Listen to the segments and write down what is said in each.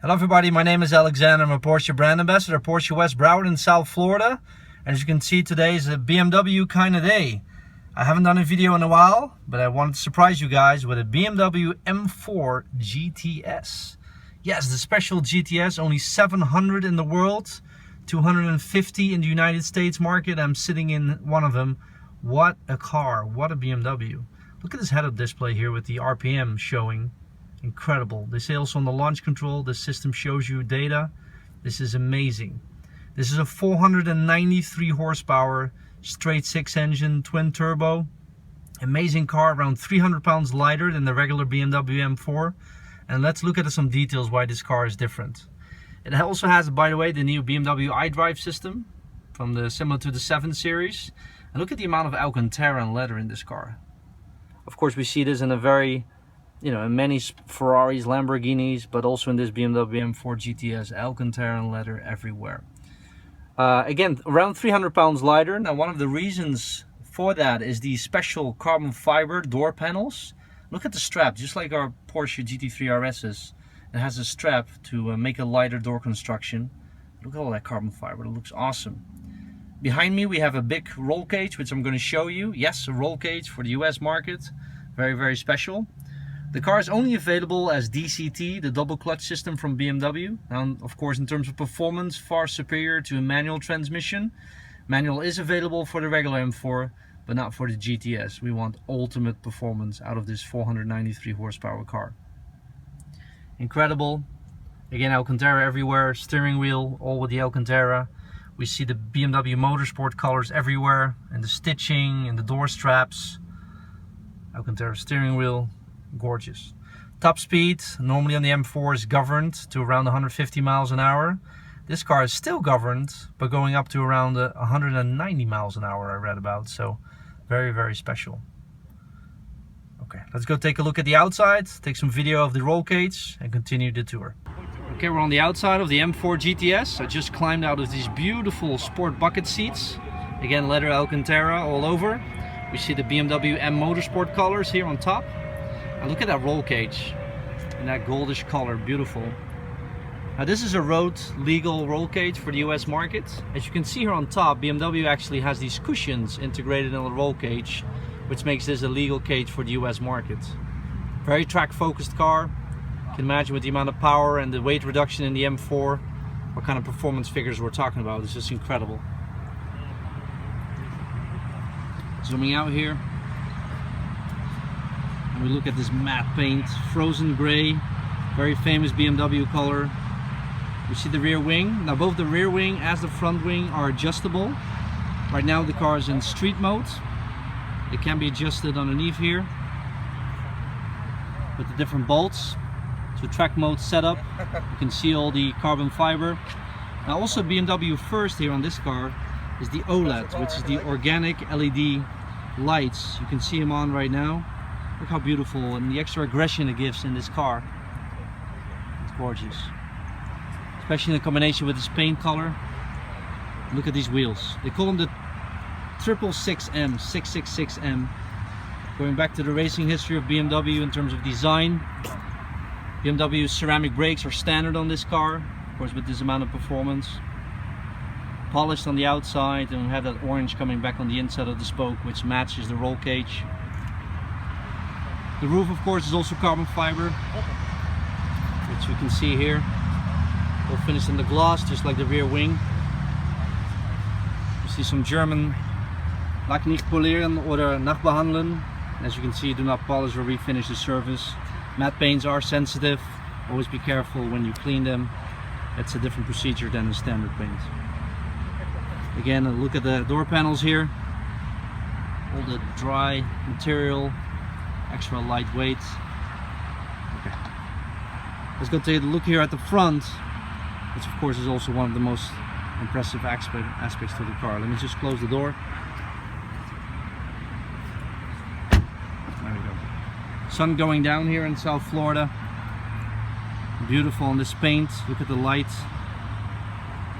Hello everybody, my name is Alexander. I'm a Porsche brand ambassador, Porsche West Broward in South Florida. As you can see, today is a BMW kind of day. I haven't done a video in a while, but I wanted to surprise you guys with a BMW M4 GTS. Yes, the special GTS, only 700 in the world, 250 in the United States market. I'm sitting in one of them. What a car, what a BMW. Look at this head-up display here with the RPM showing. Incredible. They say also on the launch control, the system shows you data. This is amazing. This is a 493 horsepower, straight 6 engine, twin turbo. Amazing car, around 300 pounds lighter than the regular BMW M4. And let's look at some details why this car is different. It also has, by the way, the new BMW iDrive system, from the similar to the 7 Series. And look at the amount of Alcantara and leather in this car. Of course, we see this in a very, in many Ferraris, Lamborghinis, but also in this BMW M4 GTS, Alcantara and leather everywhere. Again, around 300 pounds lighter. Now, one of the reasons for that is the special carbon fiber door panels. Look at the strap, just like our Porsche GT3 RSs. It has a strap to make a lighter door construction. Look at all that carbon fiber, it looks awesome. Behind me we have a big roll cage, which I'm going to show you. Yes, a roll cage for the US market. Very, very special. The car is only available as DCT, the double clutch system from BMW. And of course, in terms of performance, far superior to a manual transmission. Manual is available for the regular M4, but not for the GTS. We want ultimate performance out of this 493 horsepower car. Incredible. Again, Alcantara everywhere, steering wheel, all with the Alcantara. We see the BMW Motorsport colors everywhere, and the stitching and the door straps. Alcantara steering wheel. Gorgeous. Top speed normally on the M4 is governed to around 150 miles an hour. This car is still governed, but going up to around 190 miles an hour I read about, so very, very special. Okay, let's go take a look at the outside, take some video of the roll cage and continue the tour. Okay, we're on the outside of the M4 GTS. I just climbed out of these beautiful sport bucket seats. Again, leather Alcantara all over. We see the BMW M Motorsport colors here on top. And look at that roll cage in that goldish color, beautiful. Now this is a road legal roll cage for the US market. As you can see here on top, BMW actually has these cushions integrated in the roll cage, which makes this a legal cage for the US market. Very track focused car. You can imagine with the amount of power and the weight reduction in the M4, what kind of performance figures we're talking about. It's just incredible. Zooming out here. And we look at this matte paint, frozen gray, very famous BMW color. We see the rear wing. Now both the rear wing as the front wing are adjustable. Right now the car is in street mode. It can be adjusted underneath here with the different bolts. So track mode setup. You can see all the carbon fiber. Now also BMW first here on this car is the OLED, which is the organic LED lights. You can see them on right now. Look how beautiful, and the extra aggression it gives in this car. It's gorgeous. Especially in combination with this paint color. Look at these wheels. They call them the 666M, 666M. Going back to the racing history of BMW in terms of design. BMW ceramic brakes are standard on this car, of course with this amount of performance. Polished on the outside, and we have that orange coming back on the inside of the spoke, which matches the roll cage. The roof, of course, is also carbon fiber, which you can see here. All finished in the gloss, just like the rear wing. You see some German lack nicht polieren oder nachbehandeln. As you can see, do not polish or refinish the surface. Matte paints are sensitive. Always be careful when you clean them. It's a different procedure than the standard paint. Again, a look at the door panels here. All the dry material. Extra lightweight. Okay. Let's go take a look here at the front, which of course is also one of the most impressive aspects to the car. Let me just close the door. There we go. Sun going down here in South Florida. Beautiful on this paint. Look at the lights.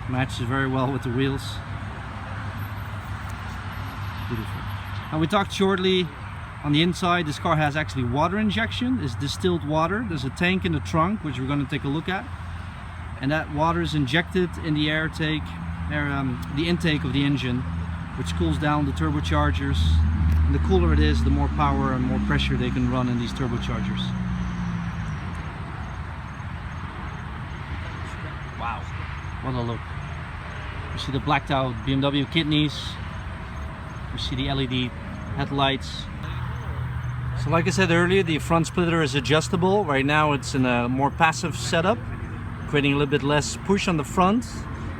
Matches very well with the wheels. Beautiful. Now we talked shortly On the inside, this car has actually water injection. It's distilled water. There's a tank in the trunk, which we're going to take a look at. and that water is injected in the the intake of the engine, which cools down the turbochargers. And the cooler it is, the more power and more pressure they can run in these turbochargers. Wow, what a look. You see the blacked out BMW kidneys. You see the LED headlights. So like I said earlier, the front splitter is adjustable. Right now it's in a more passive setup, creating a little bit less push on the front.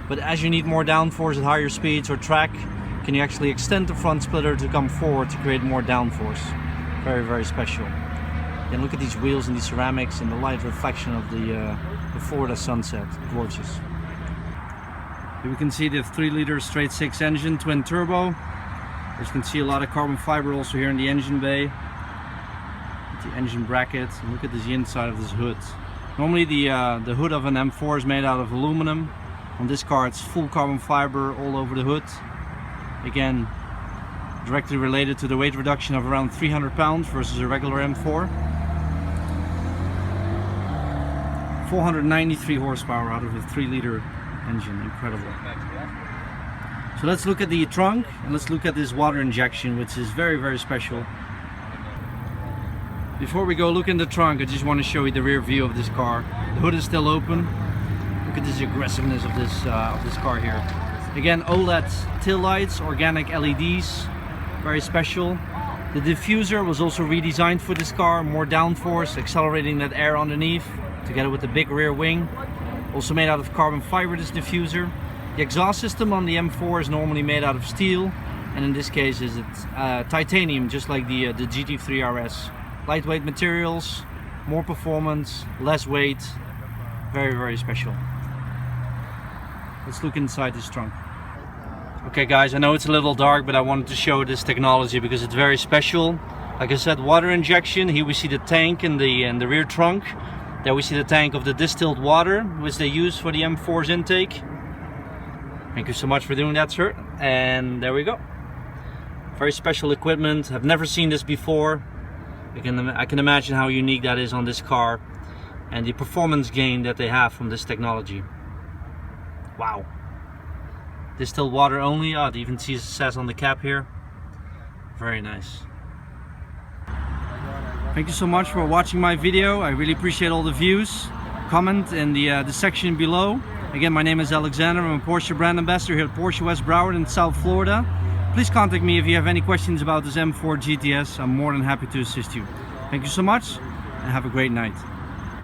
But as you need more downforce at higher speeds or track, can you actually extend the front splitter to come forward to create more downforce. Very, very special. And look at these wheels and these ceramics and the light reflection of the Florida sunset. Gorgeous. Here we can see the 3-liter straight 6 engine, twin turbo. As you can see, a lot of carbon fiber also here in the engine bay. The engine bracket, and look at this inside of this hood. Normally the hood of an M4 is made out of aluminum. On this car it's full carbon fiber all over the hood. Again, directly related to the weight reduction of around 300 pounds versus a regular M4. 493 horsepower out of a 3-liter engine, incredible. So let's look at the trunk and let's look at this water injection, which is very, very special. Before we go look in the trunk, I just want to show you the rear view of this car. The hood is still open. Look at this aggressiveness of this car here. Again, OLED tail lights, organic LEDs, very special. The diffuser was also redesigned for this car, more downforce, accelerating that air underneath, together with the big rear wing. Also made out of carbon fiber, this diffuser. The exhaust system on the M4 is normally made out of steel, and in this case it's titanium, just like the GT3 RS. Lightweight materials, more performance, less weight, very, very special. Let's look inside this trunk. Okay guys, I know it's a little dark, but I wanted to show this technology because it's very special. Like I said, water injection. Here we see the tank in the rear trunk. There we see the tank of the distilled water, which they use for the M4's intake. Thank you so much for doing that, sir. And there we go. Very special equipment. I've never seen this before. I can imagine how unique that is on this car and the performance gain that they have from this technology. Wow. Distilled water only. Oh, it even says on the cap here. Very nice. Thank you so much for watching my video. I really appreciate all the views. Comment in the section below. Again, my name is Alexander. I'm a Porsche brand ambassador here at Porsche West Broward in South Florida. Please contact me if you have any questions about this M4 GTS. I'm more than happy to assist you. Thank you so much and have a great night.